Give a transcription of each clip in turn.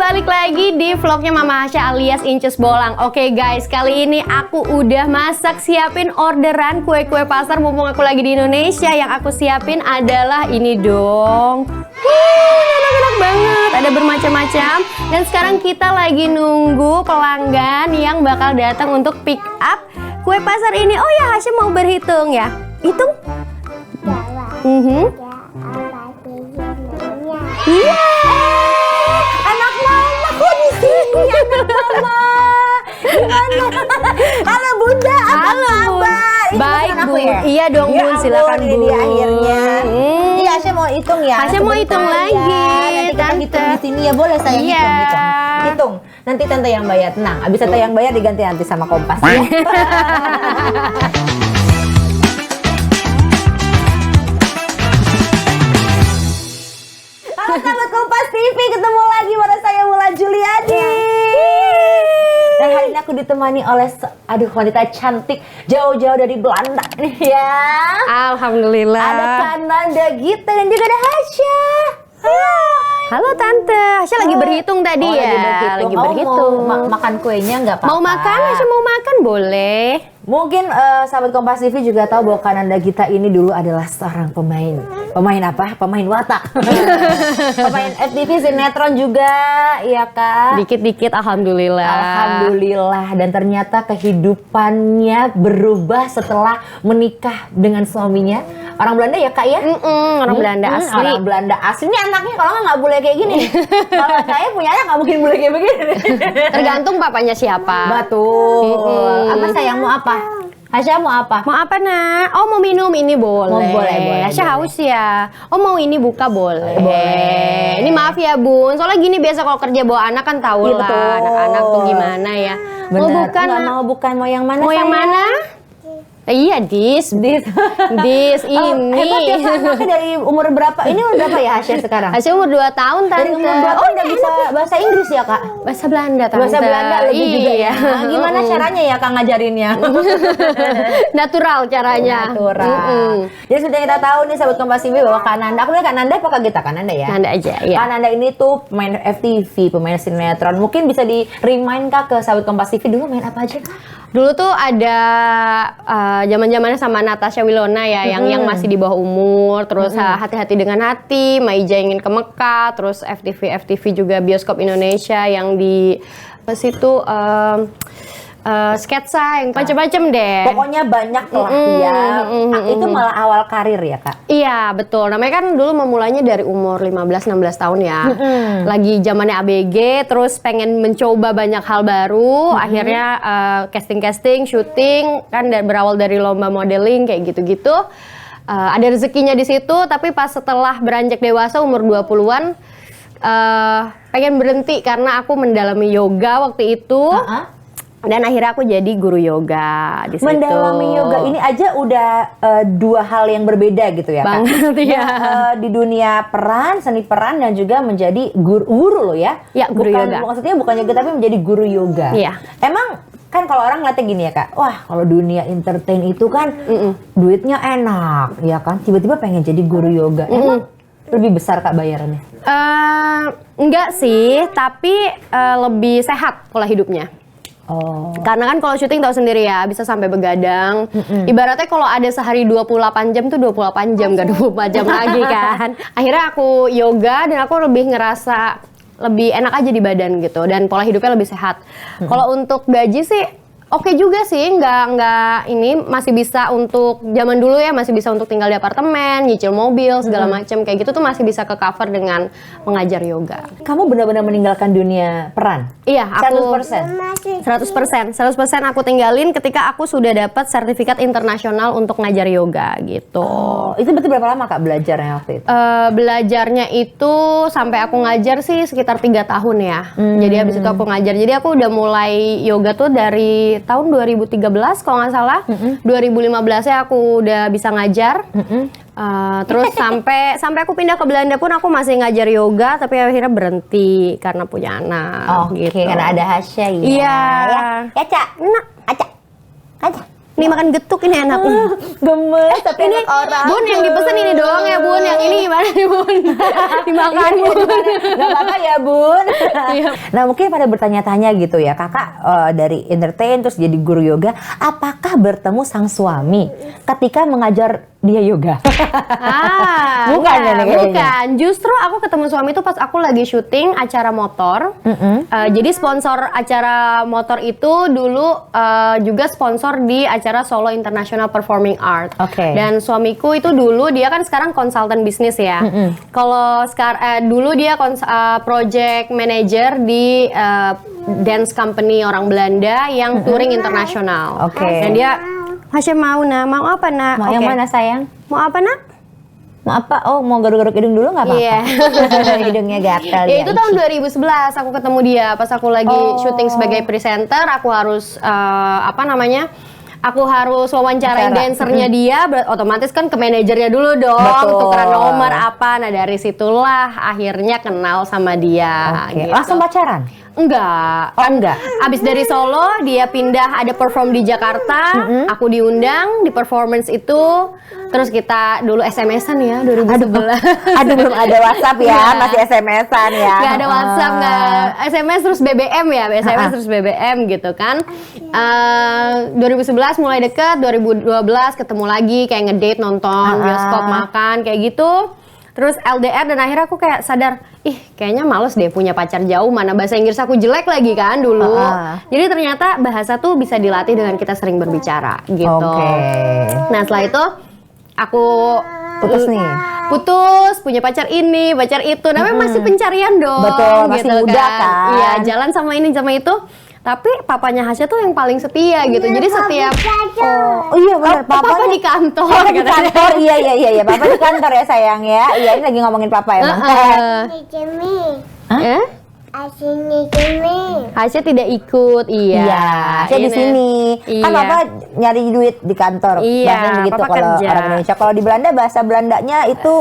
balik lagi di vlognya Mama Hasya alias Incus Bolang. Oke guys, kali ini aku udah masak siapin orderan kue-kue pasar mumpung aku lagi di Indonesia. Yang aku siapin adalah ini dong. Enak-enak banget, ada bermacam-macam. Dan sekarang kita lagi nunggu pelanggan yang bakal datang untuk pick up kue pasar ini. Oh ya, Hasya mau berhitung ya. Hitung? Iya. Anak mama kok di sini, anak mama. Gimana? Halo Bunda, halo Abah. Baik Bu. Ya? Iya dong Ya Bun, silakan ini Bu. dia akhirnya. Iya, Hasya mau hitung ya. Hasya mau hitung lagi. Nanti kita hitung di sini ya, boleh saya Iya. hitung. Nanti tante yang bayar, tenang. Abis tante yang bayar diganti nanti sama Kompas ya. Halo sahabat Kompas TV, ketemu lagi pada saya Wulan Juliadi. Dan hari ini aku ditemani oleh wanita cantik jauh-jauh dari Belanda nih ya. Alhamdulillah. Ada Kananda Gita dan juga ada Hasya. Halo Tante, Hasya lagi berhitung tadi ya. Lagi berhitung. Mau makan kuenya nggak apa-apa? Mau makan? Hasya mau makan boleh. Mungkin sahabat Kompas TV juga tahu bahwa Kananda Gita ini dulu adalah seorang pemain. Pemain apa? Pemain watak. Pemain FTV sinetron juga, iya Kak. Dikit-dikit alhamdulillah. Alhamdulillah. Dan ternyata kehidupannya berubah setelah menikah dengan suaminya. Orang Belanda ya Kak ya? Orang Belanda asli. Orang Belanda asli. Ini anaknya kalau nggak boleh kayak gini. Kalau saya punya anak nggak mungkin boleh kayak begini. Tergantung papanya siapa. Betul. Apa sayang mau apa? Hasya mau apa? Mau apa nak? Oh mau minum ini boleh. Boleh. Hasya haus ya. Oh mau ini buka boleh. Boleh. Ini maaf ya Bun. Soalnya gini biasa kalau kerja bawa anak kan tahu Iya, lah. betul. Anak-anak tuh gimana ya. Mau Benar. bukan? Nggak Nak? mau bukan, mau yang mana? Mau yang sayang? mana? Iya, dis ini. Hebat ya Kak, anaknya dari umur berapa? Ini umur berapa ya Hasya sekarang? Hasya umur 2 tahun Tante. Dari umur berapa udah bisa bahasa Inggris ya Kak? Bahasa Belanda Tante. Bahasa Belanda lebih juga ya. Iya. Nah, gimana caranya ya Kak ngajarinnya? Natural caranya. Natural. Jadi sudah kita tahu nih sahabat Kompas TV bahwa Kananda, aku bilang Kananda apa Kak Gita? Kananda ya? Nanda aja ya. Kananda ini tuh pemain FTV, pemain sinetron. Mungkin bisa di remind Kak ke sahabat Kompas TV dulu main apa aja Kak? Dulu tuh ada zaman-zamannya sama Natasha Wilona ya, yang masih di bawah umur, terus Hati-hati dengan Hati, Maija Ingin ke Mekah, terus FTV juga Bioskop Indonesia yang di situ sketsa yang macam-macam deh. Pokoknya banyak lah ya. Itu malah awal karir ya Kak? Iya betul, namanya kan dulu memulainya dari umur 15-16 tahun ya. Lagi zamannya ABG, terus pengen mencoba banyak hal baru. Akhirnya casting, syuting, kan berawal dari lomba modeling kayak gitu-gitu. Ada rezekinya di situ, tapi pas setelah beranjak dewasa umur 20-an, pengen berhenti karena aku mendalami yoga waktu itu. Dan akhirnya aku jadi guru yoga di situ. Mendalami yoga ini aja udah dua hal yang berbeda gitu ya Kak? Banget ya. Di dunia peran, seni peran dan juga menjadi guru loh ya? Ya, guru yoga. Maksudnya bukan yoga tapi menjadi guru yoga. Iya. Emang kan kalau orang ngeliatnya gini ya Kak, wah kalau dunia entertain itu kan duitnya enak ya kan? Tiba-tiba pengen jadi guru yoga. Emang lebih besar Kak bayarannya? Enggak sih, tapi lebih sehat pola hidupnya. Oh. Karena kan kalau syuting tahu sendiri ya, bisa sampai begadang. Ibaratnya kalau ada sehari 28 jam tuh 28 jam, gak 24 jam lagi kan. Akhirnya aku yoga dan aku lebih ngerasa lebih enak aja di badan gitu. Dan pola hidupnya lebih sehat. Kalau untuk gaji sih oke juga sih, nggak ini masih bisa untuk zaman dulu ya, masih bisa untuk tinggal di apartemen, nyicil mobil segala macam kayak gitu tuh masih bisa ke cover dengan mengajar yoga. Kamu benar-benar meninggalkan dunia peran? Iya, aku 100%. 100% aku tinggalin ketika aku sudah dapat sertifikat internasional untuk ngajar yoga gitu. Oh, itu berarti berapa lama Kak belajarnya waktu itu? Belajarnya itu sampai aku ngajar sih sekitar 3 tahun ya. Jadi habis itu aku ngajar. Jadi aku udah mulai yoga tuh dari tahun 2013 kalau nggak salah. 2015-nya aku udah bisa ngajar. Terus sampai aku pindah ke Belanda pun aku masih ngajar yoga, tapi akhirnya berhenti karena punya anak. Oke, gitu. karena ada Hasya ya. Iya. Ya Cak. Nah, Acak. Nih makan getuk ini enak. Gemes tapi Ini enak orang. Bun yang dipesan ini doang ya Bun, yang ini gimana nih Bun? Dimakan Bun. Gak apa-apa ya Bun. Iya. Nah mungkin pada bertanya-tanya gitu ya, kakak dari entertain terus jadi guru yoga, apakah bertemu sang suami ketika mengajar dia yoga? Bukan Bukan, ya nih kayaknya. bukan. Justru aku ketemu suami itu pas aku lagi syuting acara motor. Jadi sponsor acara motor itu dulu juga sponsor di acara Solo International Performing Art. Oke. Dan suamiku itu dulu dia kan sekarang konsultan bisnis ya. Kalau sekarang dulu dia project manager di dance company orang Belanda yang touring internasional. Oke. Dan dia Hasya mau mau apa nak? Mau yang Oke. mana sayang? Mau apa nak? Mau apa? Oh mau garuk-garuk hidung dulu nggak apa-apa? Iya. Hidungnya gatal Ya itu tahun 2011 aku ketemu dia pas aku lagi syuting sebagai presenter. Aku harus Aku harus wawancarain Wawancara. dancernya dia, otomatis kan ke manajernya dulu dong, Betul. tukeran nomor apa. Nah dari situlah akhirnya kenal sama dia. Oke. Gitu. Langsung pacaran? Enggak. Oh, enggak. Abis dari Solo, dia pindah ada perform di Jakarta. Aku diundang di performance itu. Terus kita dulu SMS-an ya 2011. Aduh belum ada WhatsApp ya, Nggak. masih SMS-an ya. Nggak ada WhatsApp, nggak SMS terus BBM ya, SMS terus BBM gitu kan. 2011 mulai deket, 2012 ketemu lagi kayak ngedate, nonton bioskop, makan kayak gitu. Terus LDR dan akhirnya aku kayak sadar, ih kayaknya males deh punya pacar jauh, mana bahasa Inggris aku jelek lagi kan dulu. Jadi ternyata bahasa tuh bisa dilatih dengan kita sering berbicara gitu. Oke. Nah setelah itu aku Putus nih. putus, punya pacar ini, pacar itu. Namanya masih pencarian dong. Betul, masih muda kan. Iya, jalan sama ini sama itu. Tapi papanya Hasya tuh yang paling setia gitu. Jadi setiap Oh iya benar, papa di kantor. Papa di katanya. kantor, iya, Papa di kantor ya sayang ya. Iya ini lagi ngomongin papa emang. Eh? Hasya tidak ikut, iya. Iya, saya di Ini. sini. Kan Iya. papa nyari duit di kantor. Iya, Bahasanya begitu papa kalau kerja. orang Indonesia. Kalau di Belanda bahasa Belandanya itu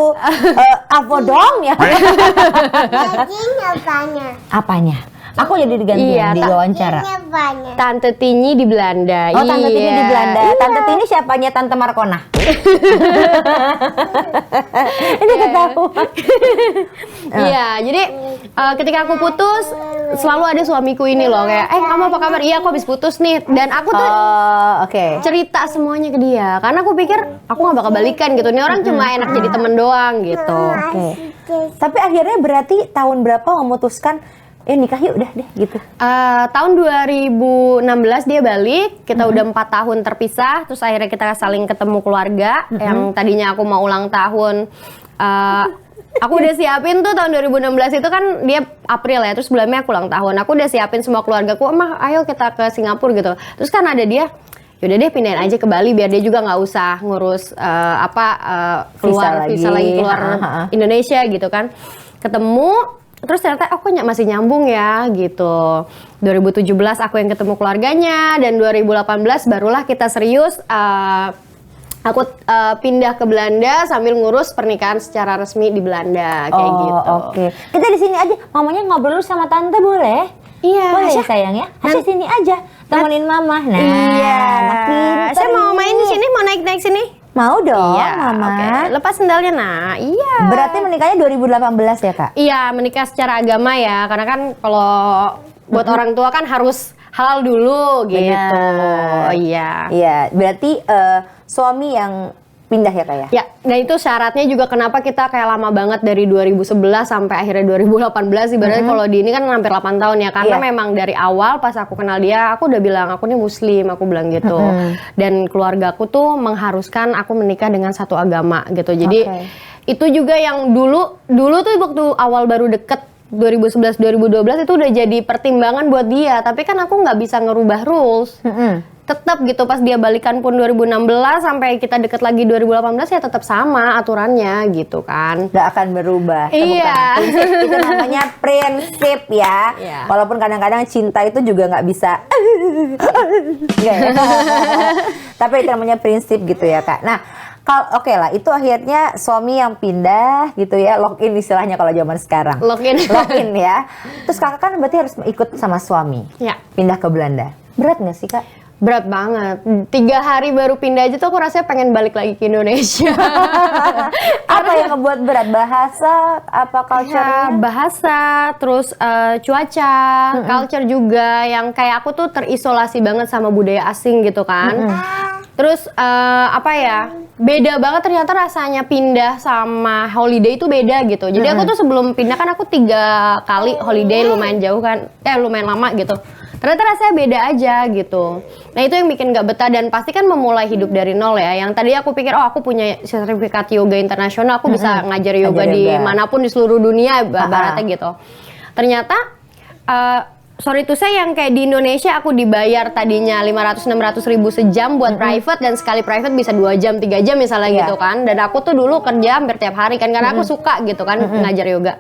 avodong ya. Apanya? Aku jadi digantiin Iya, di wawancara. Tante Tini di Belanda. Oh, Tante Tini di Iya. Belanda. Iya. Tante Tini siapanya Tante Markona? Ini ketahuan. Iya, jadi ketika aku putus selalu ada suamiku ini loh kayak, kamu apa kabar? Iya, aku habis putus nih. Dan aku tuh Oh, oke. cerita semuanya ke dia karena aku pikir aku nggak bakal balikan gitu. Ini orang cuma enak jadi temen doang gitu. Oke. Tapi akhirnya berarti tahun berapa memutuskan nikah yuk udah deh gitu. Tahun 2016 dia balik, kita udah 4 tahun terpisah, terus akhirnya kita saling ketemu keluarga. Yang tadinya aku mau ulang tahun, aku udah siapin tuh tahun 2016 itu kan dia April ya, terus bulannya aku ulang tahun. Aku udah siapin semua keluargaku, emang ayo kita ke Singapura gitu. Terus kan ada dia, yaudah deh pindahin aja ke Bali biar dia juga nggak usah ngurus keluar visa lagi keluar Indonesia gitu kan. Ketemu. Terus ternyata kok masih nyambung ya gitu. 2017 aku yang ketemu keluarganya dan 2018 barulah kita serius. Aku pindah ke Belanda sambil ngurus pernikahan secara resmi di Belanda kayak gitu. Oke. Kita di sini aja. Mamanya ngobrol sama tante boleh? Iya. Boleh Hasya, ya sayang ya. Hasya sini aja. Temenin mama. Nah, iya. anak pinter Saya mau ini. main di sini, mau naik-naik sini. Mau dong, Iya, mama. oke. Lepas sendalnya, nah. Iya. Berarti menikahnya 2018 ya kak? Iya, menikah secara agama ya. Karena kan kalau buat orang tua kan harus halal dulu gitu. Benar. Iya. Iya. Berarti suami yang pindah ya kak ya? Ya, dan itu syaratnya juga kenapa kita kayak lama banget dari 2011 sampai akhirnya 2018. Ibaratnya kalau di ini kan hampir 8 tahun ya. Karena Iya. memang dari awal pas aku kenal dia, aku udah bilang aku nih muslim, aku bilang gitu. Dan keluargaku tuh mengharuskan aku menikah dengan satu agama gitu. Jadi itu juga yang dulu tuh waktu awal baru deket 2011-2012 itu udah jadi pertimbangan buat dia. Tapi kan aku nggak bisa ngerubah rules. Tetap gitu pas dia balikan pun 2016 sampai kita deket lagi 2018 ya tetap sama aturannya gitu kan. Nggak akan berubah. Iya. Prinsip, itu namanya prinsip ya. Iya. Walaupun kadang-kadang cinta itu juga nggak bisa. Nggak ya? Tapi itu namanya prinsip gitu ya kak. Nah, oke lah, itu akhirnya suami yang pindah gitu ya, login istilahnya kalau zaman sekarang. Login. Login ya. Terus kakak kan berarti harus ikut sama suami. Ya. Pindah ke Belanda. Berat nggak sih kak? Berat banget. 3 hari baru pindah aja tuh aku rasanya pengen balik lagi ke Indonesia. Apa yang ngebuat berat? Bahasa, apa culture-nya? Ya, bahasa, terus cuaca, culture juga yang kayak aku tuh terisolasi banget sama budaya asing gitu kan. Terus apa ya? Beda banget ternyata rasanya pindah sama holiday itu beda gitu. Jadi aku tuh sebelum pindah kan aku 3 kali holiday lumayan jauh kan, lumayan lama gitu. Ternyata rasanya beda aja gitu. Nah itu yang bikin gak betah dan pasti kan memulai hidup dari nol ya. Yang tadi aku pikir aku punya sertifikat yoga internasional, aku bisa ngajar yoga di manapun di seluruh dunia, baratnya gitu. Ternyata sorry to say yang kayak di Indonesia aku dibayar tadinya 500-600 ribu sejam buat private dan sekali private bisa 2 jam 3 jam misalnya gitu kan. Dan aku tuh dulu kerja hampir tiap hari kan karena aku suka gitu kan ngajar yoga.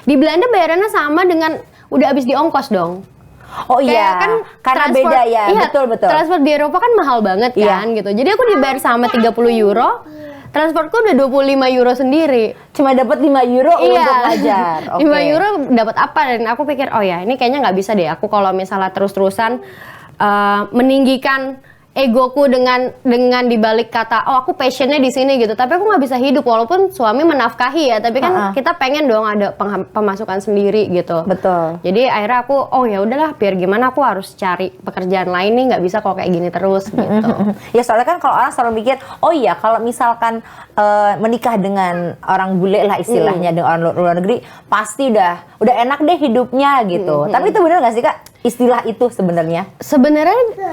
Di Belanda bayarannya sama dengan udah habis di ongkos dong. Oh iya, kan karena transport, beda ya, iya, betul. Transport di Eropa kan mahal banget kan gitu. Jadi aku dibayar sama 30 euro, transportku udah 25 euro sendiri. Cuma dapat 5 euro untuk ngajar. 5 euro dapat apa? Dan aku pikir, oh ya ini kayaknya nggak bisa deh. Aku kalau misalnya terus-terusan meninggikan egoku dengan dibalik kata oh aku passionnya di sini gitu, tapi aku nggak bisa hidup walaupun suami menafkahi ya, tapi kan kita pengen dong ada pemasukan sendiri gitu. Betul. Jadi akhirnya aku oh ya udahlah biar gimana aku harus cari pekerjaan lain nih, nggak bisa kalau kayak gini terus gitu. Ya soalnya kan kalau orang selalu mikir oh iya kalau misalkan menikah dengan orang bule lah istilahnya dengan orang luar negeri pasti udah enak deh hidupnya gitu. Tapi itu benar nggak sih Kak? Istilah itu sebenarnya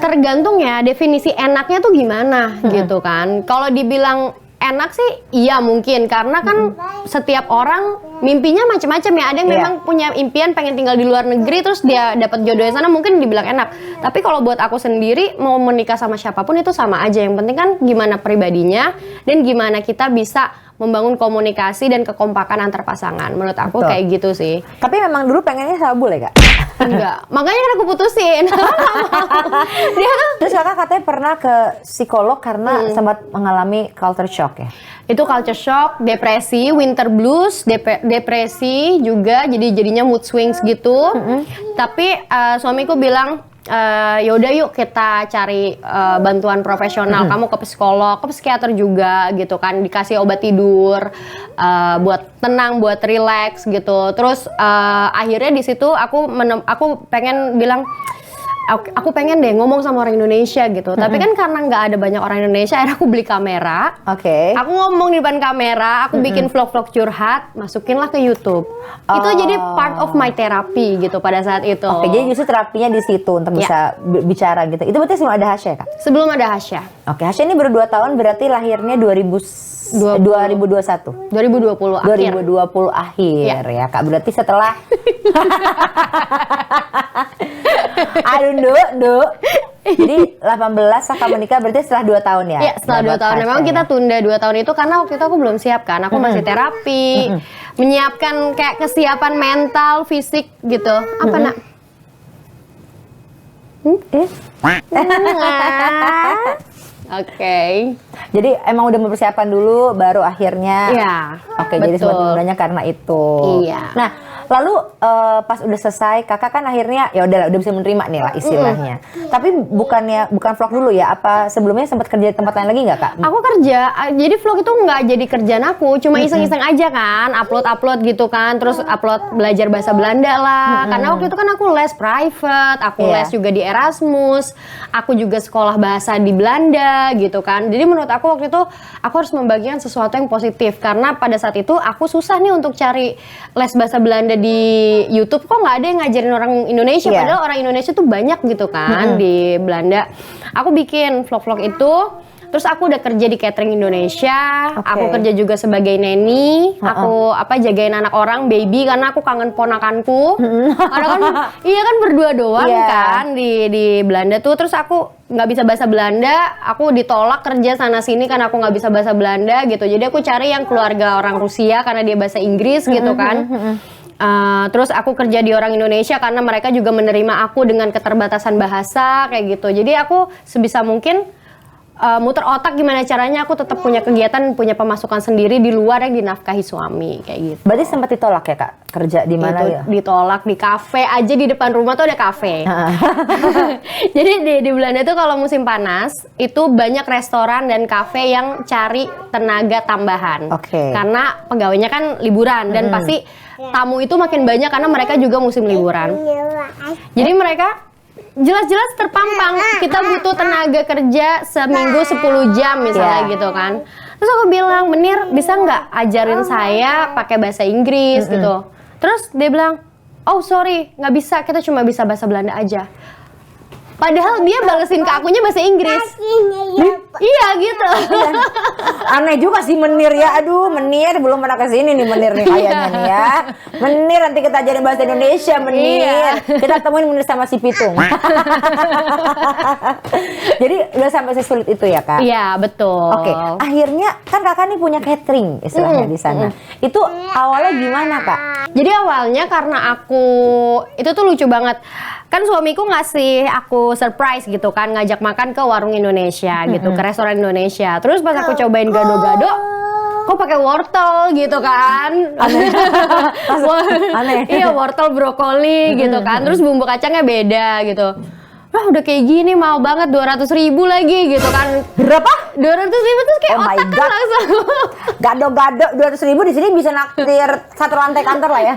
tergantung ya definisi enaknya tuh gimana gitu kan. Kalau dibilang enak sih iya mungkin karena kan setiap orang mimpinya macam-macam ya. Ada yang memang punya impian pengen tinggal di luar negeri terus dia dapat jodoh di sana mungkin dibilang enak. Tapi kalau buat aku sendiri mau menikah sama siapapun itu sama aja. Yang penting kan gimana pribadinya dan gimana kita bisa membangun komunikasi dan kekompakan antar pasangan. Menurut aku kayak gitu sih. Tapi memang dulu pengennya sama bule Kak? Enggak, makanya kan aku putusin. Terus Kakak katanya pernah ke psikolog karena sempat mengalami culture shock ya? Itu culture shock, depresi, winter blues, depresi juga, jadinya mood swings gitu. Tapi suamiku bilang, yaudah yuk kita cari bantuan profesional. Kamu ke psikolog, ke psikiater juga gitu kan, dikasih obat tidur buat tenang, buat relax gitu. Terus akhirnya di situ aku pengen bilang aku pengen deh ngomong sama orang Indonesia gitu. Tapi kan karena nggak ada banyak orang Indonesia, akhirnya aku beli kamera. Aku ngomong di depan kamera, aku bikin vlog-vlog curhat, masukinlah ke YouTube. Itu jadi part of my therapy gitu pada saat itu. Jadi justru terapinya di situ untuk bisa bicara gitu. Itu berarti sebelum ada Hasya Kak? Sebelum ada Hasya. Hasya ini baru 2 tahun berarti lahirnya 2021. 2020 akhir. 2020 akhir ya Kak. Berarti setelah aduh Nduk. Jadi 18 Kakak menikah berarti setelah 2 tahun ya? Iya, setelah 2 tahun. Memang kita tunda 2 tahun itu karena waktu itu aku belum siap kan. Aku masih terapi, menyiapkan kayak kesiapan mental, fisik gitu. Apa nak? Oke. Jadi emang udah mempersiapkan dulu baru akhirnya. Iya. Jadi sempat tundanya karena itu. Iya. Nah, lalu pas udah selesai Kakak kan akhirnya ya udahlah udah bisa menerima nih lah istilahnya. Tapi bukan vlog dulu ya? Apa sebelumnya sempat kerja di tempat lain lagi nggak Kak? Aku kerja. Jadi vlog itu nggak jadi kerjaan aku, cuma iseng-iseng aja kan, upload gitu kan, terus upload belajar bahasa Belanda lah. Karena waktu itu kan aku les private, aku les juga di Erasmus, aku juga sekolah bahasa di Belanda gitu kan. Jadi menurut aku waktu itu aku harus membagikan sesuatu yang positif karena pada saat itu aku susah nih untuk cari les bahasa Belanda di YouTube, kok nggak ada yang ngajarin orang Indonesia, padahal orang Indonesia tuh banyak gitu kan di Belanda. Aku bikin vlog-vlog itu. Terus aku udah kerja di catering Indonesia, aku kerja juga sebagai neni, aku jagain anak orang, baby, karena aku kangen ponakanku. Karena kan, iya kan berdua doang kan di Belanda tuh. Terus aku nggak bisa bahasa Belanda, aku ditolak kerja sana sini karena aku nggak bisa bahasa Belanda gitu. Jadi aku cari yang keluarga orang Rusia karena dia bahasa Inggris gitu kan. Terus aku kerja di orang Indonesia karena mereka juga menerima aku dengan keterbatasan bahasa kayak gitu. Jadi aku sebisa mungkin muter otak gimana caranya aku tetap punya kegiatan, punya pemasukan sendiri di luar yang dinafkahi suami kayak gitu. Berarti sempat ditolak ya Kak kerja di mana ya? Ditolak di kafe aja, di depan rumah tuh ada kafe. Jadi di Belanda tuh kalau musim panas itu banyak restoran dan kafe yang cari tenaga tambahan. Karena pegawainya kan liburan dan pasti tamu itu makin banyak karena mereka juga musim liburan. Jadi mereka jelas-jelas terpampang, kita butuh tenaga kerja seminggu 10 jam misalnya gitu kan. Terus aku bilang, Menir bisa nggak ajarin saya pakai bahasa Inggris gitu. Terus dia bilang, oh sorry nggak bisa, kita cuma bisa bahasa Belanda aja. Padahal dia balesin ke akunya bahasa Inggris. Iya gitu. Aneh juga sih Menir ya. Aduh Menir belum pernah kesini nih Menir nih kayaknya nih ya. Menir nanti kita ajarin bahasa Indonesia Menir. Kita temuin Menir sama si Pitung. Jadi udah sampai sesulit itu ya Kak? Iya betul. Oke, akhirnya kan Kakak nih punya catering istilahnya di sana. Itu awalnya gimana Kak? Jadi awalnya karena aku, itu tuh lucu banget. Kan suamiku ngasih aku surprise gitu kan, ngajak makan ke warung Indonesia gitu, ke restoran Indonesia. Terus pas aku cobain gado-gado, kok pakai wortel gitu kan. Aneh. Iya, wortel brokoli gitu kan. Terus bumbu kacangnya beda gitu. Wah udah kayak gini mau banget, 200.000 lagi gitu kan. Berapa? 200.000 terus kayak Oh my otak kan God. langsung. Gado-gado 200.000 di sini bisa naktir satu lantai kantor lah ya.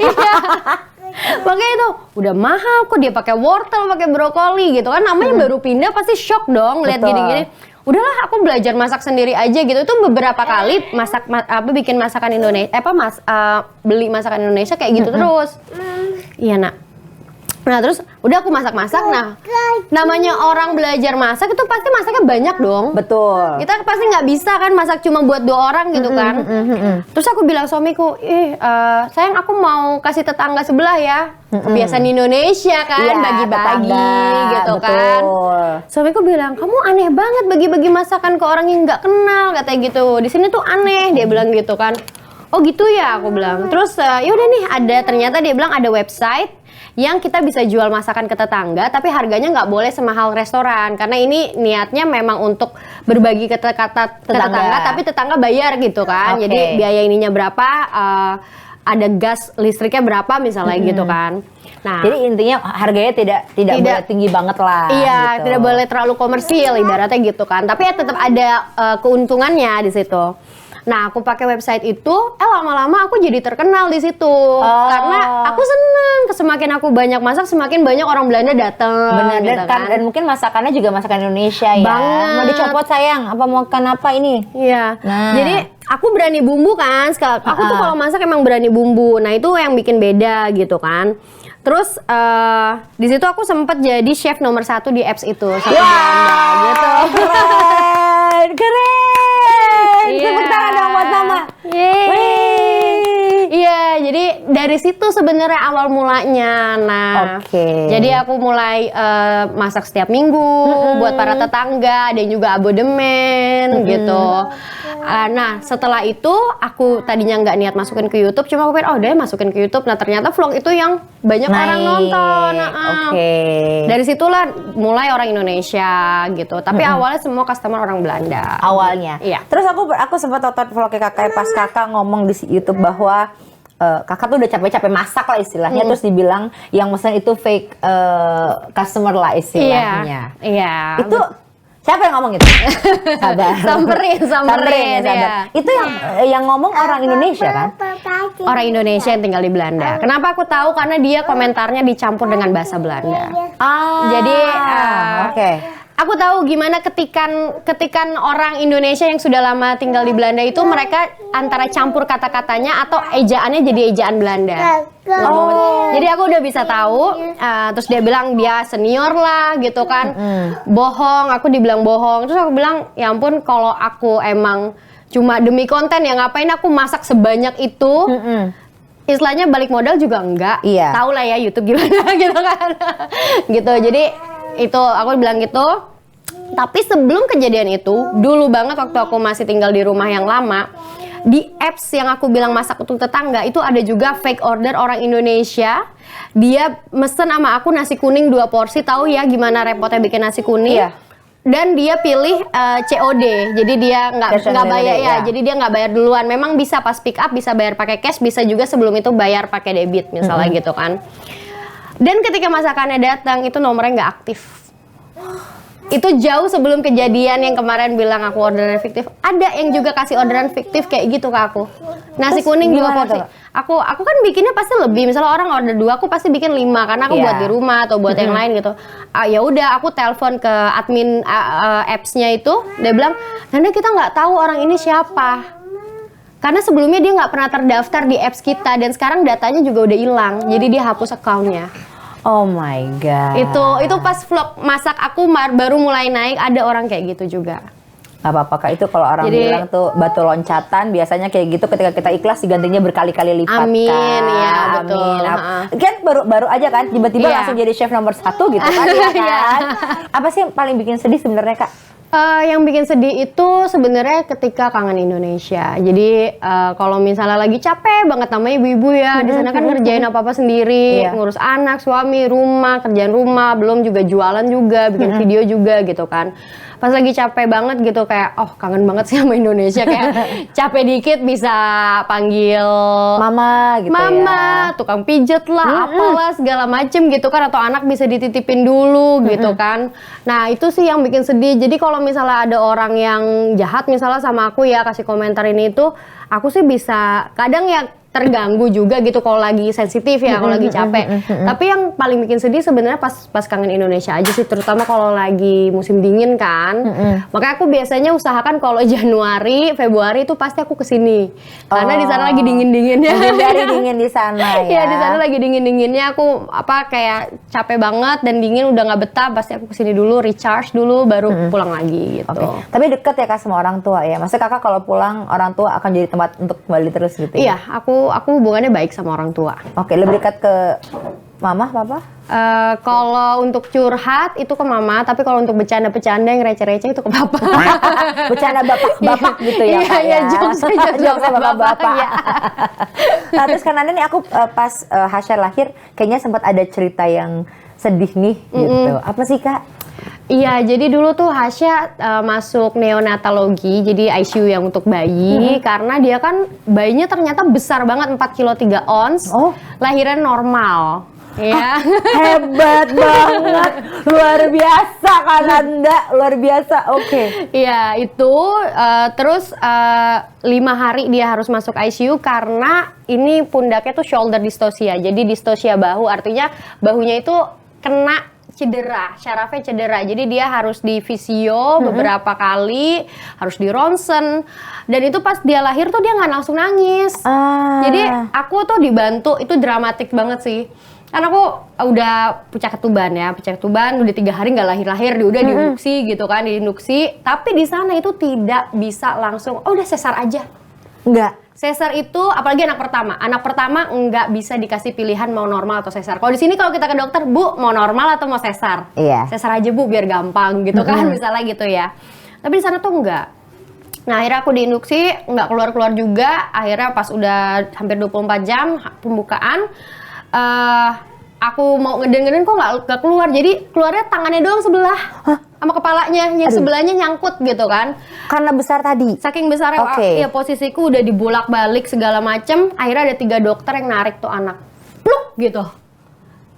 Makanya itu udah mahal kok dia pakai wortel, pakai brokoli gitu kan. Namanya baru pindah pasti shock dong lihat gini-gini. Udahlah aku belajar masak sendiri aja gitu. Itu beberapa kali bikin masakan Indonesia, beli masakan Indonesia kayak gitu terus. Iya nak. Nah terus udah aku masak-masak. Nah namanya orang belajar masak itu pasti masaknya banyak dong. Betul. Kita pasti nggak bisa kan masak cuma buat 2 orang gitu kan. Terus aku bilang suamiku, sayang aku mau kasih tetangga sebelah ya. Kebiasaan Indonesia kan, bagi-bagi gitu kan. Suamiku bilang, kamu aneh banget bagi-bagi masakan ke orang yang nggak kenal katanya gitu. Di sini tuh aneh, dia bilang gitu kan. Oh gitu ya, aku bilang. Terus yaudah nih ternyata dia bilang ada website yang kita bisa jual masakan ke tetangga, tapi harganya nggak boleh semahal restoran karena ini niatnya memang untuk berbagi ke tetangga, tapi tetangga bayar gitu kan. Jadi biaya ininya berapa, ada gas listriknya berapa misalnya gitu kan. Nah, jadi intinya harganya tidak boleh tinggi banget lah. Iya, gitu. tidak boleh terlalu komersil ibaratnya gitu kan. Tapi ya tetap ada keuntungannya di situ. Nah, aku pakai website itu, lama-lama aku jadi terkenal di situ. Karena aku seneng, semakin aku banyak masak, semakin banyak orang Belanda datang. Benar, gitu kan. Dan mungkin masakannya juga masakan Indonesia ya. Banget. Mau dicopot sayang, apa mau makan apa ini? Iya. Nah. Jadi aku berani bumbu kan. Aku tuh kalau masak emang berani bumbu. Nah itu yang bikin beda gitu kan. Terus di situ aku sempet jadi chef nomor 1 di apps itu. Gitu. Keren. Tepuk tangan dong buat Mama. Iya, jadi dari situ sebenarnya awal mulanya. Nah, jadi aku mulai masak setiap minggu buat para tetangga dan juga abodemen gitu. Nah, setelah itu aku tadinya nggak niat masukin ke YouTube, cuma aku pikir oh deh masukin ke YouTube. Nah, ternyata vlog itu yang banyak orang nonton. Dari situlah mulai orang Indonesia gitu. Tapi awalnya semua customer orang Belanda. Awalnya. Iya. Terus aku sempat tonton vlognya kakak pas kakak ngomong di YouTube bahwa kakak tuh udah capek-capek masak lah istilahnya, terus dibilang yang mesen itu fake customer lah istilahnya. Iya. Itu siapa yang ngomong itu? Sabar. Samperin. Ya. Itu yang ngomong orang Indonesia kan? Orang Indonesia yang tinggal di Belanda. Kenapa aku tahu? Karena dia komentarnya dicampur dengan bahasa Belanda. Jadi aku tahu gimana ketikan orang Indonesia yang sudah lama tinggal di Belanda itu mereka antara campur kata-katanya atau ejaannya jadi ejaan Belanda. Jadi aku udah bisa tahu. Terus dia bilang dia senior lah gitu kan. Bohong, aku dibilang bohong. Terus aku bilang ya ampun kalau aku emang cuma demi konten ya ngapain aku masak sebanyak itu. Istilahnya balik modal juga enggak. Tahu lah ya YouTube gimana gitu kan. Gitu. Jadi itu aku bilang gitu. Tapi sebelum kejadian itu, dulu banget waktu aku masih tinggal di rumah yang lama, di apps yang aku bilang masak untuk tetangga itu ada juga fake order orang Indonesia. Dia mesen sama aku nasi kuning 2 porsi, tahu ya gimana repotnya bikin nasi kuning? Dan dia pilih COD, jadi dia nggak bayar ya. Jadi dia nggak bayar duluan. Memang bisa pas pick up bisa bayar pakai cash, bisa juga sebelum itu bayar pakai debit misalnya gitu kan. Dan ketika masakannya datang itu nomornya nggak aktif. Itu jauh sebelum kejadian yang kemarin bilang aku orderan fiktif. Ada yang juga kasih orderan fiktif kayak gitu ke aku. Nasi kuning juga porsi. Aku kan bikinnya pasti lebih. Misalnya orang order 2, aku pasti bikin 5 karena aku buat di rumah atau buat yang lain gitu. Ya udah, aku telepon ke admin apps-nya itu. Dia bilang, "Nanda, kita nggak tahu orang ini siapa." Karena sebelumnya dia nggak pernah terdaftar di apps kita dan sekarang datanya juga udah hilang. Jadi dia hapus account-nya. Oh my god. Itu pas vlog masak aku baru mulai naik, ada orang kayak gitu juga. Gak apa-apa Kak, itu kalau orang bilang tuh batu loncatan, biasanya kayak gitu ketika kita ikhlas digantinya berkali-kali lipat. Amin, kan? ya betul. Kan baru aja kan tiba-tiba langsung jadi chef nomor 1 gitu kan, ya kan? Apa sih yang paling bikin sedih sebenarnya Kak? Yang bikin sedih itu sebenarnya ketika kangen Indonesia. Jadi kalau misalnya lagi capek banget namanya ibu-ibu ya, di sana kan ngerjain apa-apa sendiri, ngurus anak, suami, rumah, kerjaan rumah, belum juga jualan juga, bikin video juga gitu kan. Pas lagi capek banget gitu kayak kangen banget sih sama Indonesia, kayak capek dikit bisa panggil mama gitu mama, tukang pijet lah, apalah segala macem gitu kan, atau anak bisa dititipin dulu gitu kan. Nah itu sih yang bikin sedih. Jadi kalau misalnya ada orang yang jahat misalnya sama aku ya, kasih komentar ini itu, aku sih bisa kadang ya terganggu juga gitu kalau lagi sensitif ya, kalau lagi capek. Tapi yang paling bikin sedih sebenarnya pas kangen Indonesia aja sih, terutama kalau lagi musim dingin kan. Makanya aku biasanya usahakan kalau Januari, Februari itu pasti aku kesini. Karena di sana lagi dingin-dinginnya. Dari dingin di sana ya. Iya, di sana lagi dingin-dinginnya, aku kayak capek banget dan dingin udah nggak betah, pasti aku kesini dulu, recharge dulu, baru pulang lagi gitu. Tapi deket ya Kak sama orang tua ya. Maksudnya Kakak kalau pulang orang tua akan jadi tempat untuk kembali terus gitu ya? Iya, aku hubungannya baik sama orang tua. Oke, lebih dekat ke mama, papa? Kalau untuk curhat itu ke mama, tapi kalau untuk bercanda-bercanda yang receh-receh itu ke papa. Bercanda bapak gitu ya Kak ya? Iya, jokes bapak-bapak. Ya. Nah, terus kan Nanda nih aku pas Hasya lahir, kayaknya sempat ada cerita yang sedih nih gitu. Apa sih Kak? Iya, jadi dulu tuh Hasya masuk neonatologi, jadi ICU yang untuk bayi, karena dia kan bayinya ternyata besar banget, 4 kilo 3 ons, lahiran normal. Ya. Hebat banget, luar biasa Kak Nanda, luar biasa. Oke. Iya, itu terus 5 hari dia harus masuk ICU karena ini pundaknya tuh shoulder dystocia, jadi dystocia bahu, artinya bahunya itu kena cedera, syarafnya cedera. Jadi dia harus di visio beberapa kali, harus di ronsen. Dan itu pas dia lahir tuh dia nggak langsung nangis. Jadi aku tuh dibantu, itu dramatik banget sih. Karena aku udah pecah ketuban ya, udah 3 hari nggak lahir-lahir, udah diinduksi gitu kan, diinduksi. Tapi di sana itu tidak bisa langsung, udah sesar aja. Enggak. Sesar itu, apalagi anak pertama nggak bisa dikasih pilihan mau normal atau sesar. Kalau di sini kalau kita ke dokter, Bu mau normal atau mau sesar? Iya. Sesar aja Bu biar gampang gitu kan, misalnya gitu ya. Tapi di sana tuh enggak. Nah akhirnya aku diinduksi, nggak keluar-keluar juga. Akhirnya pas udah hampir 24 jam pembukaan, aku mau ngeden-ngeden kok nggak keluar. Jadi keluarnya tangannya doang sebelah. Sama kepalanya, yang sebelahnya nyangkut gitu kan. Karena besar tadi? Saking besarnya, ya posisiku udah dibolak-balik segala macem. Akhirnya ada 3 dokter yang narik tuh anak. Pluk gitu.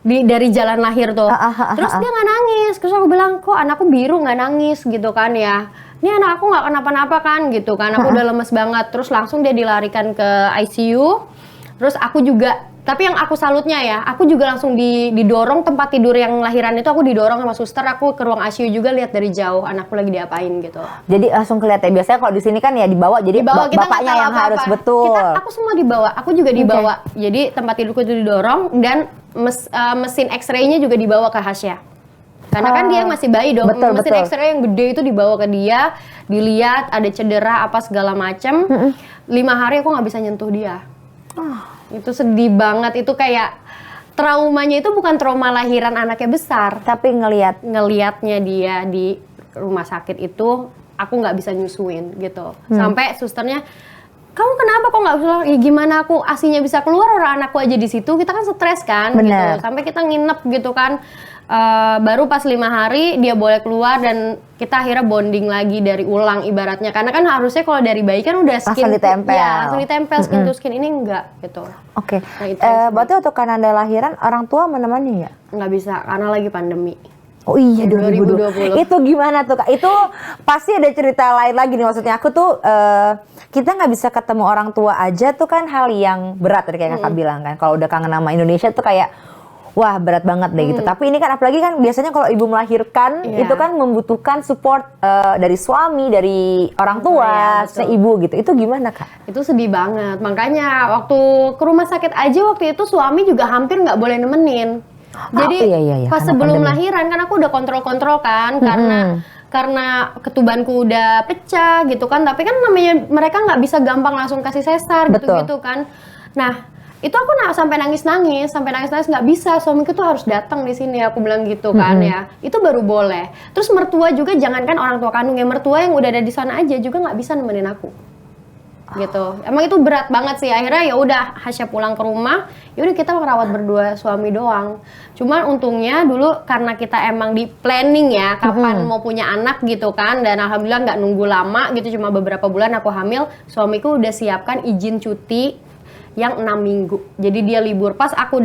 Dari jalan lahir tuh. Terus dia nggak nangis. Terus aku bilang, kok anakku biru nggak nangis gitu kan ya. Ini anak aku nggak kenapa-napa kan gitu kan. Aku udah lemes banget. Terus langsung dia dilarikan ke ICU. Terus aku juga, tapi yang aku salutnya ya, aku juga langsung didorong tempat tidur yang lahiran itu, aku didorong sama suster, aku ke ruang ICU juga lihat dari jauh anakku lagi diapain gitu. Jadi langsung kelihatan. Biasanya kalau di sini kan ya dibawa, jadi bapaknya yang harus betul. Aku semua dibawa, aku juga dibawa. Jadi tempat tidurku itu didorong dan mesin X-ray-nya juga dibawa ke Hasya. Karena kan dia masih bayi dong, mesin X-ray yang gede itu dibawa ke dia, dilihat ada cedera apa segala macem. 5 hari aku nggak bisa nyentuh dia. Itu sedih banget, itu kayak traumanya itu bukan trauma lahiran anaknya besar, tapi ngelihatnya dia di rumah sakit itu, aku nggak bisa nyusuin gitu. Sampai susternya, kamu kenapa kok nggak bisa? Ya gimana aku asinya bisa keluar, orang anakku aja di situ, kita kan stres kan, Bener. gitu. Sampai kita nginep gitu kan. Baru pas 5 hari dia boleh keluar dan kita akhirnya bonding lagi dari ulang ibaratnya, karena kan harusnya kalau dari bayi kan udah skin Langsung ditempel. ya, langsung ditempel skin to skin, ini enggak gitu. Oke. Nah, itu Berarti waktu Kananda lahiran orang tua menemani ya? nggak bisa karena lagi pandemi. Oh iya 2020. 2020. Itu gimana tuh Kak? Itu pasti ada cerita lain lagi nih, maksudnya aku tuh kita nggak bisa ketemu orang tua aja tuh kan hal yang berat tadi kayak Kakak bilang kan. Kalau udah kangen sama Indonesia tuh kayak wah berat banget deh gitu. Tapi ini kan apalagi kan biasanya kalau ibu melahirkan itu kan membutuhkan support dari suami, dari orang tua, betul. ibu gitu. Itu gimana Kak? Itu sedih banget, makanya waktu ke rumah sakit aja waktu itu suami juga hampir nggak boleh nemenin. Jadi iya, pas karena sebelum pandemi. lahiran kan aku udah kontrol kan, karena ketubanku udah pecah gitu kan, tapi kan namanya mereka nggak bisa gampang langsung kasih sesar Betul. gitu kan. Nah itu aku sampai nangis nggak bisa, suamiku tuh harus datang di sini, aku bilang gitu kan ya. Itu baru boleh. Terus mertua juga, jangankan orang tua kandung ya, mertua yang udah ada di sana aja juga nggak bisa nemenin aku. Gitu. Emang itu berat banget sih. Akhirnya ya udah Hasya pulang ke rumah, ya udah kita merawat berdua suami doang. Cuman untungnya dulu karena kita emang di planning ya kapan mau punya anak gitu kan, dan alhamdulillah nggak nunggu lama gitu, cuma beberapa bulan aku hamil, suamiku udah siapkan izin cuti yang 6 minggu. Jadi dia libur pas aku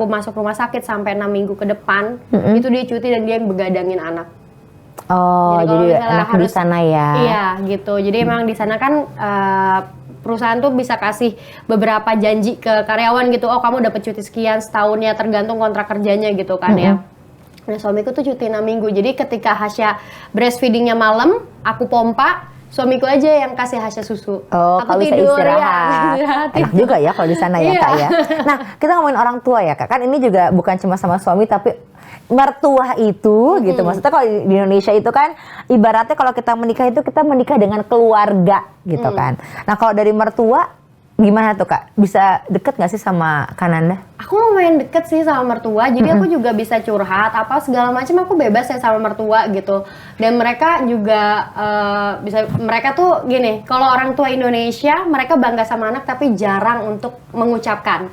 masuk rumah sakit sampai 6 minggu ke depan, itu dia cuti dan dia yang begadangin anak. Oh, jadi anak di sana ya. Iya, gitu. Jadi emang di sana kan perusahaan tuh bisa kasih beberapa janji ke karyawan gitu. Oh, kamu dapat cuti sekian setahun ya, tergantung kontrak kerjanya gitu kan ya. Nah, suamiku tuh cuti 6 minggu. Jadi ketika Hasya breastfeedingnya malam, aku pompa, suamiku aja yang kasih Hasya susu. Oh, aku kalau bisa tidur, istirahat. Ya, Enak juga ya kalau di sana ya Kak ya. Nah, kita ngomongin orang tua ya Kak. Kan ini juga bukan cuma sama suami tapi mertua itu gitu. Maksudnya kalau di Indonesia itu kan ibaratnya kalau kita menikah itu kita menikah dengan keluarga gitu kan. Nah, kalau dari mertua gimana tuh Kak? Bisa deket gak sih sama Kananda? Aku lumayan deket sih sama mertua, jadi aku juga bisa curhat apa segala macam, aku bebas ya sama mertua gitu. Dan mereka juga mereka tuh gini, kalau orang tua Indonesia mereka bangga sama anak tapi jarang untuk mengucapkan.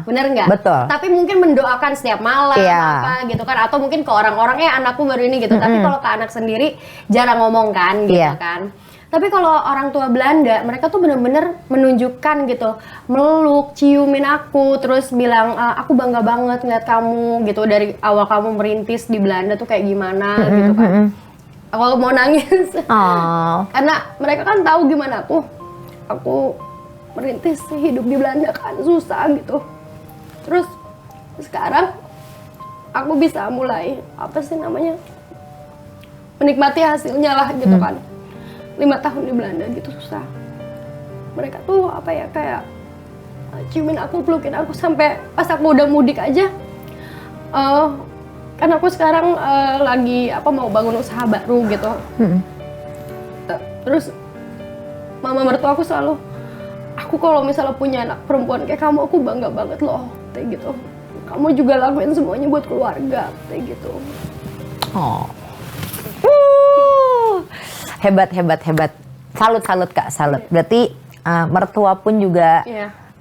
Bener nggak? Betul. Tapi mungkin mendoakan setiap malam apa gitu kan, atau mungkin ke orang-orang anakku baru ini gitu. Tapi kalau ke anak sendiri jarang ngomong kan gitu kan. Tapi kalau orang tua Belanda, mereka tuh bener-bener menunjukkan gitu, meluk, ciumin aku, terus bilang aku bangga banget ngeliat kamu gitu, dari awal kamu merintis di Belanda tuh kayak gimana gitu kan. Aku mau nangis, karena mereka kan tahu gimana aku merintis hidup di Belanda kan susah gitu. Terus sekarang aku bisa mulai menikmati hasilnya lah gitu kan. 5 tahun di Belanda gitu susah. Mereka tuh kayak ciumin aku, pelukin aku sampai pas aku udah mudik aja. Kan aku sekarang lagi mau bangun usaha baru gitu. Terus mama mertua aku selalu, aku kalau misalnya punya anak perempuan kayak kamu, aku bangga banget loh, kayak gitu. Kamu juga lakuin semuanya buat keluarga, kayak gitu. Hebat. Salut Kak, salut. Berarti mertua pun juga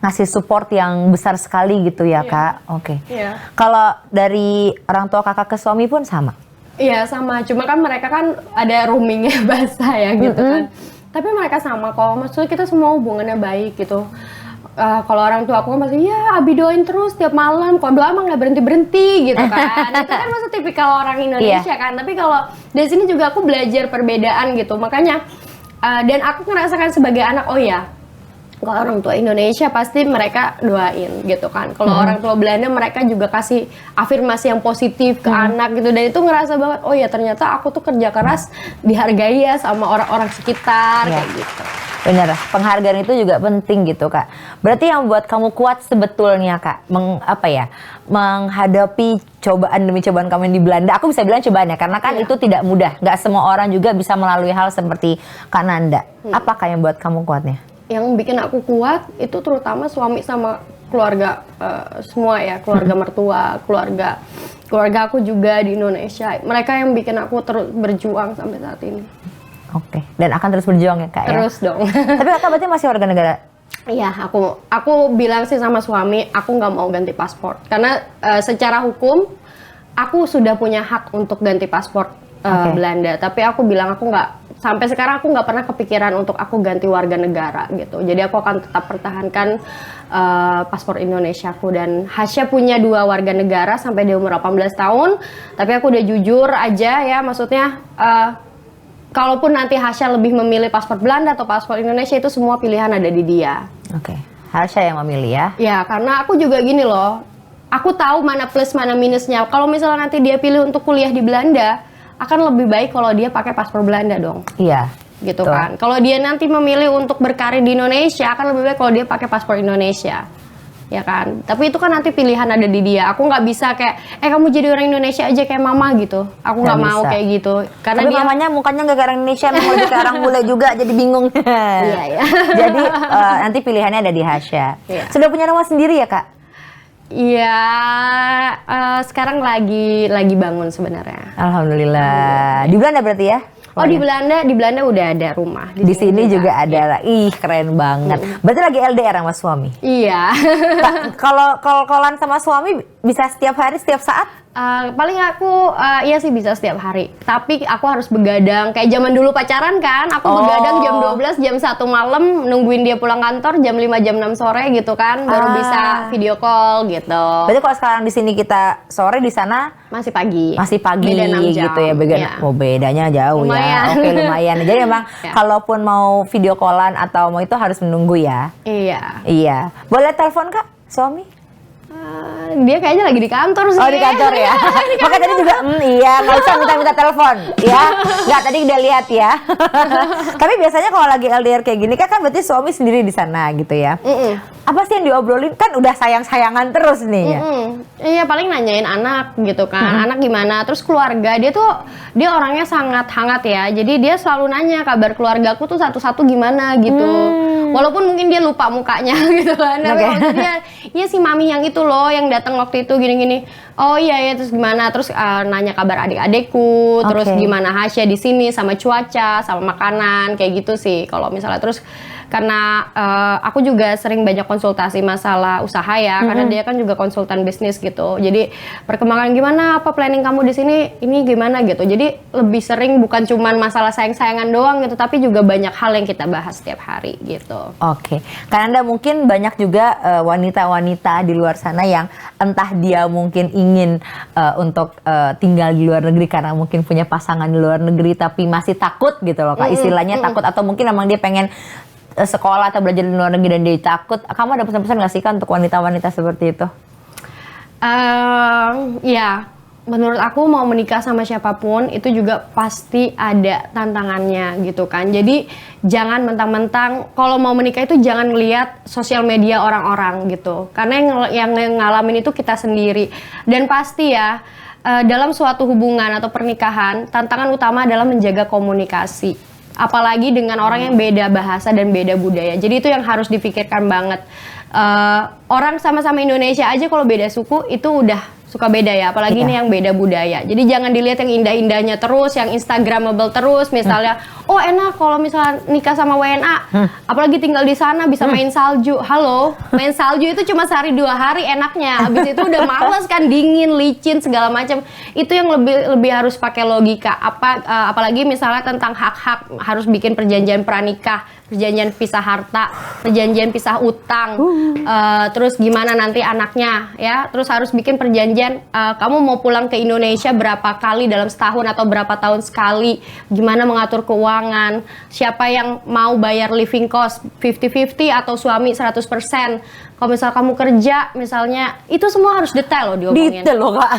ngasih support yang besar sekali gitu ya Kak. Oke. Kalau dari orang tua kakak ke suami pun sama? Iya sama, cuma kan mereka kan ada roomingnya bahasa ya gitu kan. Tapi mereka sama kok, maksudnya kita semua hubungannya baik gitu. Kalau orang tua aku kan pasti Abi doain terus tiap malam, kalau doa emang nggak berhenti gitu kan. Itu kan maksud tipikal orang Indonesia kan. Tapi kalau dari sini juga aku belajar perbedaan gitu, makanya dan aku ngerasakan sebagai anak, kalau orang tua Indonesia pasti mereka doain gitu kan. Kalau orang tua Belanda mereka juga kasih afirmasi yang positif ke anak gitu, dan itu ngerasa banget ternyata aku tuh kerja keras dihargai ya sama orang-orang sekitar kayak gitu. Bener, penghargaan itu juga penting gitu Kak. Berarti yang buat kamu kuat sebetulnya Kak, menghadapi cobaan demi cobaan kamu yang di Belanda. Aku bisa bilang cobaan ya, karena kan itu tidak mudah. Gak semua orang juga bisa melalui hal seperti Kananda. Apakah yang buat kamu kuatnya? Yang bikin aku kuat itu terutama suami sama keluarga semua ya, keluarga mertua, keluarga aku juga di Indonesia. Mereka yang bikin aku terus berjuang sampai saat ini. Oke, dan akan terus berjuang ya Kak ya? Terus dong. Tapi Kakak berarti masih warga negara Iya, aku bilang sih sama suami, aku nggak mau ganti paspor karena secara hukum aku sudah punya hak untuk ganti paspor Belanda. Tapi aku bilang aku nggak, sampai sekarang aku nggak pernah kepikiran untuk aku ganti warga negara gitu. Jadi aku akan tetap pertahankan paspor Indonesiaku, dan Hasya punya 2 warga negara sampai dia umur 18 tahun. Tapi aku udah jujur aja ya, maksudnya kalaupun nanti Hasya lebih memilih paspor Belanda atau paspor Indonesia, itu semua pilihan ada di dia. Oke. Hasya yang memilih ya? Ya, karena aku juga gini loh, aku tahu mana plus mana minusnya. Kalau misalnya nanti dia pilih untuk kuliah di Belanda, akan lebih baik kalau dia pakai paspor Belanda dong. Iya. Gitu betul. kan. Kalau dia nanti memilih untuk berkarir di Indonesia, akan lebih baik kalau dia pakai paspor Indonesia. Ya kan, tapi itu kan nanti pilihan ada di dia. Aku nggak bisa kayak, kamu jadi orang Indonesia aja kayak mama gitu. Aku nggak mau kayak gitu. Karena tapi dia, mamanya mukanya nggak kayak orang Indonesia, mau jadi kayak orang bule juga, jadi bingung. Iya ya. Jadi nanti pilihannya ada di Hasya. Iya. Sudah punya rumah sendiri ya kak? Iya, sekarang lagi bangun sebenarnya. Alhamdulillah. Di Belanda berarti ya? Oh, di Belanda udah ada rumah. Di sini juga ada. Ih, keren banget. Berarti lagi LDR sama suami? Iya. Kalau kolan sama suami bisa setiap hari, setiap saat? Paling aku iya sih bisa setiap hari. Tapi aku harus begadang kayak zaman dulu pacaran kan. Aku begadang jam 12, jam 1 malam nungguin dia pulang kantor jam 5, jam 6 sore gitu kan, baru bisa video call gitu. Berarti kalau sekarang di sini kita sore, di sana masih pagi. Masih pagi. Beda 6 jam. Gitu ya. Iya. Oh, bedanya jauh lumayan. Ya. Oke, lumayan. Jadi memang kalaupun mau video callan atau mau itu harus menunggu ya. Iya. Iya. Boleh telepon Kak suami? Dia kayaknya lagi di kantor sih. Oh, di kantor ya. Maka tadi juga iya, nggak usah minta telepon ya. Nggak, tadi udah lihat ya. Tapi biasanya kalau lagi LDR kayak gini kan berarti suami sendiri di sana gitu ya. Apa sih yang diobrolin? Kan udah sayang-sayangan terus nih ya. Iya, paling nanyain anak gitu kan. Anak gimana? Terus keluarga, dia orangnya sangat hangat ya. Jadi dia selalu nanya kabar keluargaku tuh satu-satu gimana gitu. Walaupun mungkin dia lupa mukanya gitu kan. Tapi maksudnya, iya si mami yang itu loh yang datang waktu itu gini-gini. Oh iya ya, terus gimana? Terus nanya kabar adik-adikku, terus gimana Hasya di sini sama cuaca, sama makanan kayak gitu sih. Kalau misalnya terus karena aku juga sering banyak konsultasi masalah usaha ya, karena dia kan juga konsultan bisnis gitu. Jadi perkembangan gimana, apa planning kamu di sini, ini gimana gitu. Jadi lebih sering bukan cuman masalah sayang-sayangan doang gitu, tapi juga banyak hal yang kita bahas setiap hari gitu. Oke, karena mungkin banyak juga wanita-wanita di luar sana yang entah dia mungkin ingin untuk tinggal di luar negeri karena mungkin punya pasangan di luar negeri tapi masih takut gitu loh Kak, istilahnya takut, atau mungkin emang dia pengen sekolah atau belajar di luar negeri dan dia takut. Kamu ada pesan-pesan nggak sih Kak untuk wanita-wanita seperti itu? Ya, menurut aku mau menikah sama siapapun itu juga pasti ada tantangannya gitu kan. Jadi jangan mentang-mentang kalau mau menikah itu jangan lihat sosial media orang-orang gitu. Karena yang ngalamin itu kita sendiri. Dan pasti ya dalam suatu hubungan atau pernikahan tantangan utama adalah menjaga komunikasi. Apalagi dengan orang yang beda bahasa dan beda budaya. Jadi itu yang harus dipikirkan banget. Orang sama-sama Indonesia aja kalau beda suku itu udah suka beda ya, apalagi ini yang beda budaya. Jadi jangan dilihat yang indah-indahnya terus, yang instagramable terus. Misalnya, oh enak kalau misalnya nikah sama WNA, apalagi tinggal di sana bisa main salju. Halo, main salju itu cuma sehari 2 hari enaknya. Habis itu udah males kan, dingin, licin segala macam. Itu yang lebih harus pakai logika. Apalagi misalnya tentang hak-hak, harus bikin perjanjian pranikah, perjanjian pisah harta, perjanjian pisah utang, terus gimana nanti anaknya ya, terus harus bikin perjanjian kamu mau pulang ke Indonesia berapa kali dalam setahun atau berapa tahun sekali, gimana mengatur keuangan, siapa yang mau bayar living cost 50-50 atau suami 100%. Kalau misal kamu kerja misalnya, itu semua harus detail loh diomongin. Detail loh Kak.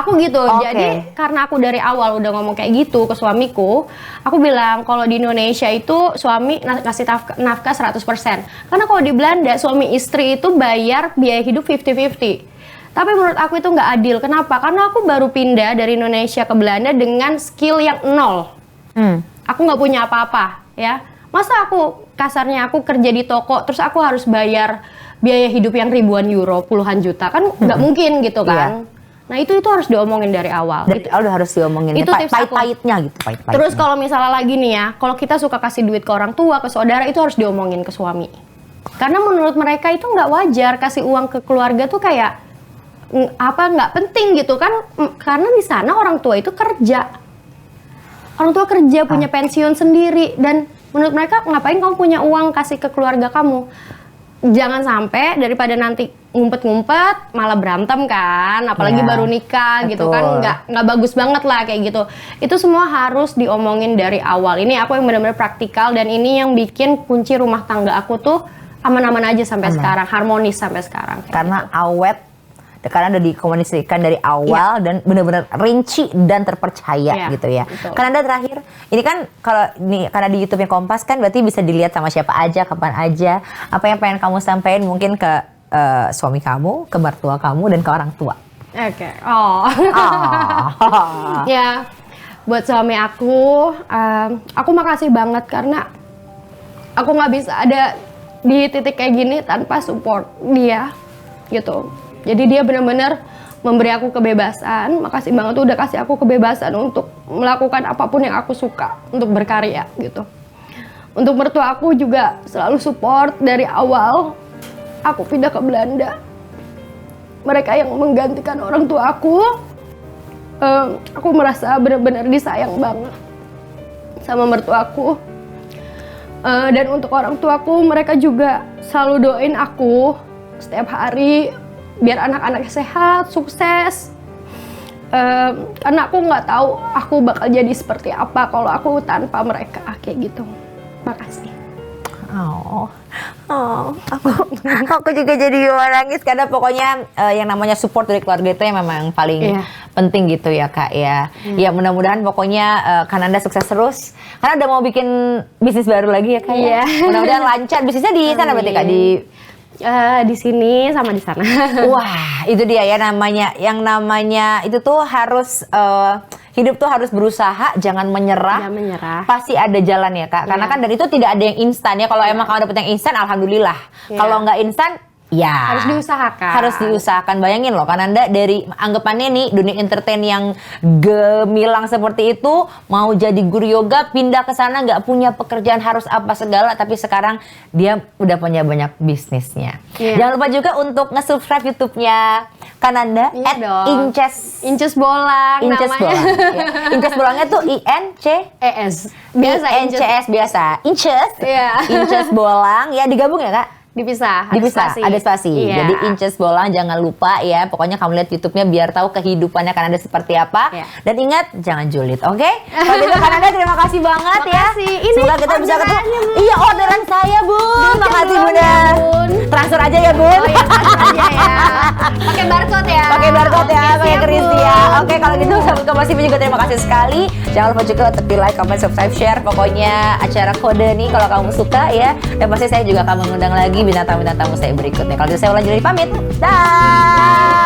Aku gitu. Jadi karena aku dari awal udah ngomong kayak gitu ke suamiku, aku bilang kalau di Indonesia itu suami ngasih nafkah 100%. Karena kalau di Belanda suami istri itu bayar biaya hidup 50-50. Tapi menurut aku itu nggak adil. Kenapa? Karena aku baru pindah dari Indonesia ke Belanda dengan skill yang 0. Aku nggak punya apa-apa ya. Masa aku kasarnya aku kerja di toko terus aku harus bayar biaya hidup yang ribuan euro, puluhan juta, kan nggak mungkin gitu kan. Nah itu harus diomongin dari awal. Dari awal harus diomongin. Itu tips aku. Pahit-pahitnya gitu. Terus kalau misalnya lagi nih ya, kalau kita suka kasih duit ke orang tua, ke saudara, itu harus diomongin ke suami. Karena menurut mereka itu nggak wajar kasih uang ke keluarga tuh kayak nggak penting gitu kan, karena di sana orang tua itu kerja, punya pensiun sendiri, dan menurut mereka ngapain kamu punya uang kasih ke keluarga kamu. Jangan sampai daripada nanti ngumpet-ngumpet malah berantem kan, apalagi baru nikah gitu kan, nggak bagus banget lah kayak gitu. Itu semua harus diomongin dari awal. Ini aku yang benar-benar praktikal, dan ini yang bikin kunci rumah tangga aku tuh aman-aman aja sampai sekarang, harmonis sampai sekarang. Karena gitu. Awet, karena udah dikomunikasikan dari awal dan benar-benar rinci dan terpercaya gitu ya. Betul. Karena Anda terakhir, ini kan kalau karena di YouTube-nya Kompas kan berarti bisa dilihat sama siapa aja, kapan aja. Apa yang pengen kamu sampaikan mungkin ke suami kamu, ke mertua kamu, dan ke orang tua? Oke. Ya, buat suami aku makasih banget karena aku nggak bisa ada di titik kayak gini tanpa support dia gitu. Jadi dia benar-benar memberi aku kebebasan. Makasih banget udah kasih aku kebebasan untuk melakukan apapun yang aku suka, untuk berkarya gitu. Untuk mertua aku juga selalu support dari awal aku pindah ke Belanda. Mereka yang menggantikan orang tua aku. Aku merasa benar-benar disayang banget sama mertua aku. Dan untuk orang tuaku, mereka juga selalu doain aku setiap hari biar anak-anaknya sehat, sukses. Karena aku nggak tahu aku bakal jadi seperti apa kalau aku tanpa mereka, kayak gitu. Makasih. Aku juga jadi nangis karena pokoknya yang namanya support dari keluarga itu yang memang paling penting gitu ya Kak ya. Ya mudah-mudahan pokoknya Kananda sukses terus. Karena udah mau bikin bisnis baru lagi ya Kak ya. Mudah-mudahan lancar bisnisnya di sana berarti Kak di sini sama di sana. Wah, itu dia ya namanya. Yang namanya itu tuh harus hidup tuh harus berusaha, jangan menyerah. Jangan menyerah. Pasti ada jalan ya Kak. Karena kan dari itu tidak ada yang instan ya. Kalau emang kamu dapet yang instan, alhamdulillah. Kalau nggak instan, ya harus diusahakan. Harus diusahakan. Bayangin loh, kan Anda dari anggapannya nih dunia entertain yang gemilang seperti itu, mau jadi guru yoga, pindah ke sana nggak punya pekerjaan harus apa segala, tapi sekarang dia udah punya banyak bisnisnya. Jangan lupa juga untuk nge-subscribe YouTube-nya Kananda Inces Bolang namanya. Inces Bolangnya tuh INCES. Biasa INCES biasa. Inces Bolang ya, digabung ya Kak? Dipisah, ada spasi. Jadi Inces Bolang jangan lupa ya. Pokoknya kamu lihat YouTube-nya biar tahu kehidupannya Kananda seperti apa. Dan ingat jangan julid, oke? Kalau gitu Kananda terima kasih banget ya. Semoga kita bisa ketemu. Iya, orderan saya Bun. Makasih Bunda. Transfer aja ya Bun. Oh iya, transfer aja ya. Pakai barcode ya. Pakai barcode ya, pakai kris ya. Oke, kalau gitu sahabat Kompas TV juga terima kasih sekali. Jangan lupa juga untuk di like, comment, subscribe, share. Pokoknya acara kode nih kalau kamu suka ya. Dan pasti saya juga akan mengundang lagi bintang tamu saya berikutnya. Kalau gitu saya ulang jadi pamit. Dah.